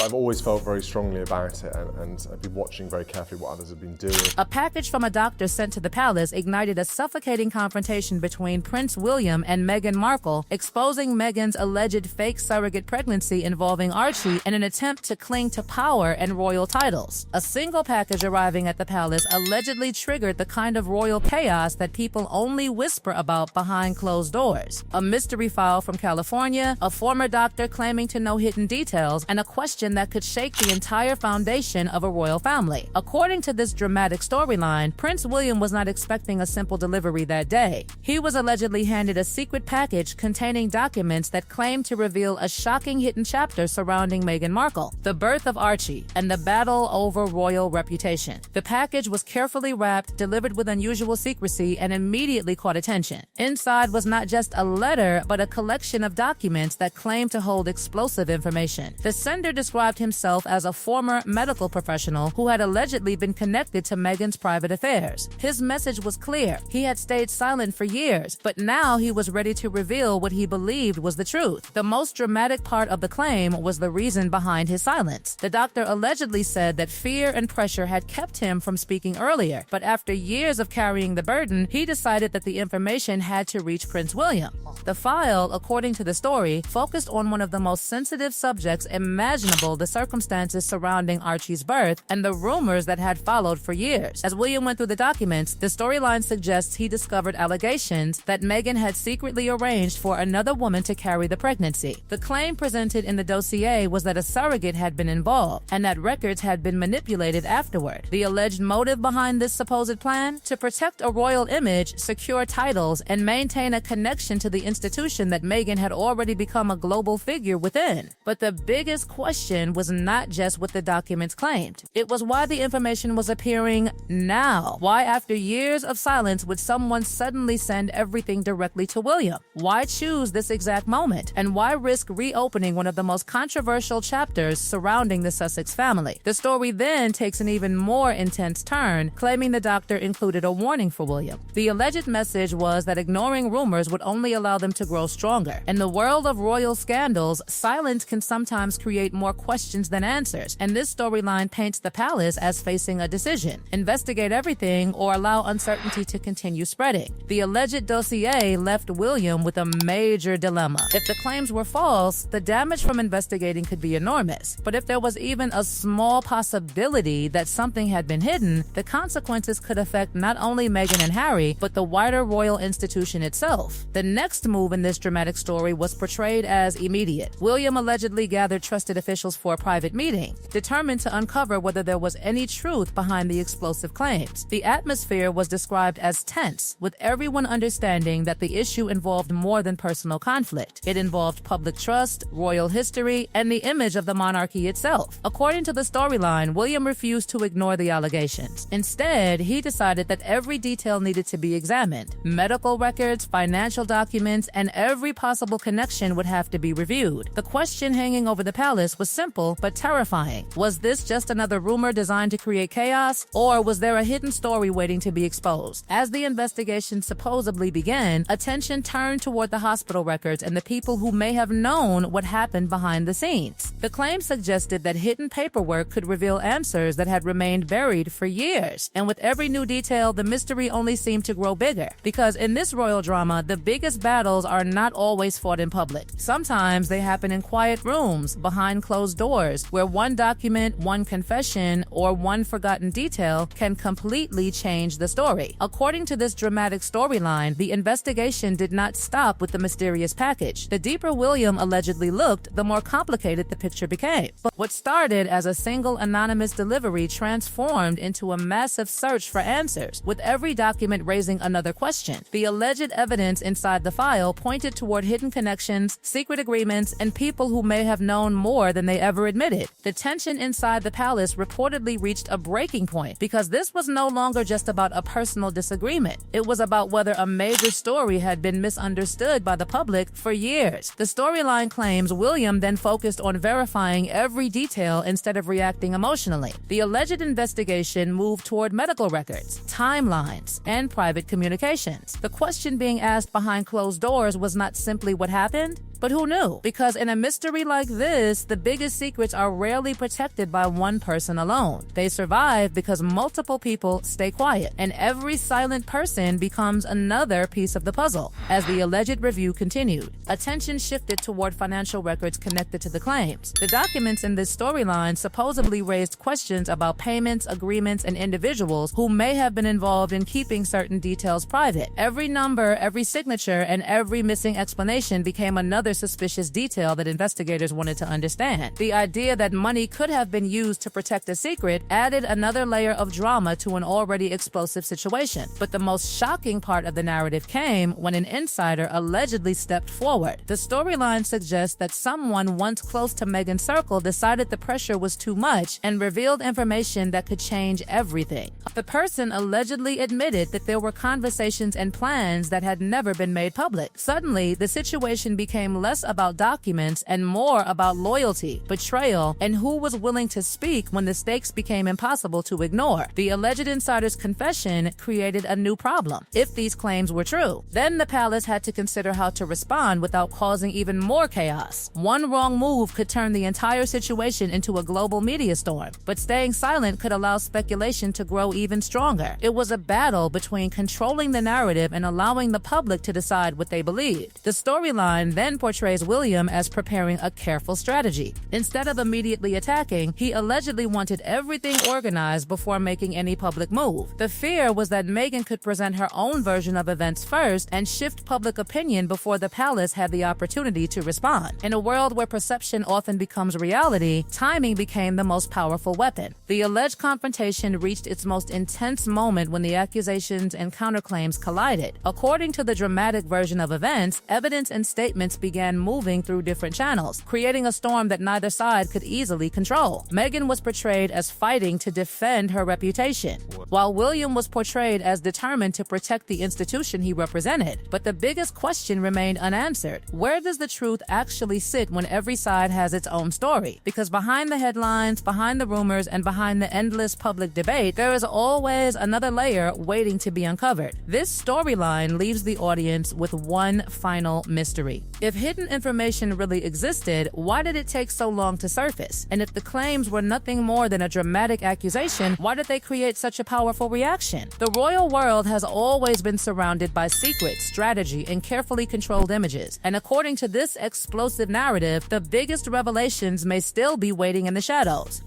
I've always felt very strongly about it, and I've been watching very carefully what others have been doing. A package from a doctor sent to the palace ignited a suffocating confrontation between Prince William and Meghan Markle, exposing Meghan's alleged fake surrogate pregnancy involving Archie in an attempt to cling to power and royal titles. A single package arriving at the palace allegedly triggered the kind of royal chaos that people only whisper about behind closed doors. A mystery file from California, a former doctor claiming to know hidden details, and a question that could shake the entire foundation of a royal family. According to this dramatic storyline, Prince William was not expecting a simple delivery that day. He was allegedly handed a secret package containing documents that claimed to reveal a shocking hidden chapter surrounding Meghan Markle, the birth of Archie, and the battle over royal reputation. The package was carefully wrapped, delivered with unusual secrecy, and immediately caught attention. Inside was not just a letter, but a collection of documents that claimed to hold explosive information. The sender described himself as a former medical professional who had allegedly been connected to Meghan's private affairs. His message was clear. He had stayed silent for years, but now he was ready to reveal what he believed was the truth. The most dramatic part of the claim was the reason behind his silence. The doctor allegedly said that fear and pressure had kept him from speaking earlier, but after years of carrying the burden, he decided that the information had to reach Prince William. The file, according to the story, focused on one of the most sensitive subjects imaginable, the circumstances surrounding Archie's birth and the rumors that had followed for years. As William went through the documents, the storyline suggests he discovered allegations that Meghan had secretly arranged for another woman to carry the pregnancy. The claim presented in the dossier was that a surrogate had been involved and that records had been manipulated afterward. The alleged motive behind this supposed plan? To protect a royal image, secure titles, and maintain a connection to the institution that Meghan had already become a global figure within. But the biggest question was not just what the documents claimed. It was why the information was appearing now. Why, after years of silence, would someone suddenly send everything directly to William? Why choose this exact moment? And why risk reopening one of the most controversial chapters surrounding the Sussex family? The story then takes an even more intense turn, claiming the doctor included a warning for William. The alleged message was that ignoring rumors would only allow them to grow stronger. In the world of royal scandals, silence can sometimes create more questions than answers, and this storyline paints the palace as facing a decision: investigate everything or allow uncertainty to continue spreading. The alleged dossier left William with a major dilemma. If the claims were false, the damage from investigating could be enormous. But if there was even a small possibility that something had been hidden, the consequences could affect not only Meghan and Harry, but the wider royal institution itself. The next move in this dramatic story was portrayed as immediate. William allegedly gathered trusted officials for a private meeting, determined to uncover whether there was any truth behind the explosive claims. The atmosphere was described as tense, with everyone understanding that the issue involved more than personal conflict. It involved public trust, royal history, and the image of the monarchy itself. According to the storyline, William refused to ignore the allegations. Instead, he decided that every detail needed to be examined. Medical records, financial documents, and every possible connection would have to be reviewed. The question hanging over the palace was simple but terrifying. Was this just another rumor designed to create chaos, or was there a hidden story waiting to be exposed? As the investigation supposedly began, attention turned toward the hospital records and the people who may have known what happened behind the scenes. The claim suggested that hidden paperwork could reveal answers that had remained buried for years. And with every new detail, the mystery only seemed to grow bigger. Because in this royal drama, the biggest battles are not always fought in public. Sometimes they happen in quiet rooms, behind closed doors, where one document, one confession, or one forgotten detail can completely change the story. According to this dramatic storyline, the investigation did not stop with the mysterious package. The deeper William allegedly looked, the more complicated the picture became. But what started as a single anonymous delivery transformed into a massive search for answers, with every document raising another question. The alleged evidence inside the file pointed toward hidden connections, secret agreements, and people who may have known more than they ever admitted. The tension inside the palace reportedly reached a breaking point because this was no longer just about a personal disagreement. It was about whether a major story had been misunderstood by the public for years. The storyline claims William then focused on verifying every detail instead of reacting emotionally. The alleged investigation moved toward medical records, timelines, and private communications. The question being asked behind closed doors was not simply what happened, But who knew? Because in a mystery like this, the biggest secrets are rarely protected by one person alone. They survive because multiple people stay quiet, and every silent person becomes another piece of the puzzle. As the alleged review continued, attention shifted toward financial records connected to the claims. The documents in this storyline supposedly raised questions about payments, agreements, and individuals who may have been involved in keeping certain details private. Every number, every signature, and every missing explanation became another suspicious detail that investigators wanted to understand. The idea that money could have been used to protect a secret added another layer of drama to an already explosive situation. But the most shocking part of the narrative came when an insider allegedly stepped forward. The storyline suggests that someone once close to Meghan's circle decided the pressure was too much and revealed information that could change everything. The person allegedly admitted that there were conversations and plans that had never been made public. Suddenly, the situation became less about documents and more about loyalty, betrayal, and who was willing to speak when the stakes became impossible to ignore. The alleged insider's confession created a new problem. If these claims were true, then the palace had to consider how to respond without causing even more chaos. One wrong move could turn the entire situation into a global media storm, but staying silent could allow speculation to grow even stronger. It was a battle between controlling the narrative and allowing the public to decide what they believed. The storyline then portrays William as preparing a careful strategy. Instead of immediately attacking, he allegedly wanted everything organized before making any public move. The fear was that Meghan could present her own version of events first and shift public opinion before the palace had the opportunity to respond. In a world where perception often becomes reality, timing became the most powerful weapon. The alleged confrontation reached its most intense moment when the accusations and counterclaims collided. According to the dramatic version of events, evidence and statements began moving through different channels, creating a storm that neither side could easily control. Meghan was portrayed as fighting to defend her reputation, while William was portrayed as determined to protect the institution he represented. But the biggest question remained unanswered. Where does the truth actually sit when every side has its own story? Because behind the headlines, behind the rumors, and behind the endless public debate, there is always another layer waiting to be uncovered. This storyline leaves the audience with one final mystery. If hidden information really existed, why did it take so long to surface? And if the claims were nothing more than a dramatic accusation, why did they create such a powerful reaction? The royal world has always been surrounded by secrets, strategy, and carefully controlled images. And according to this explosive narrative, the biggest revelations may still be waiting in the shadows.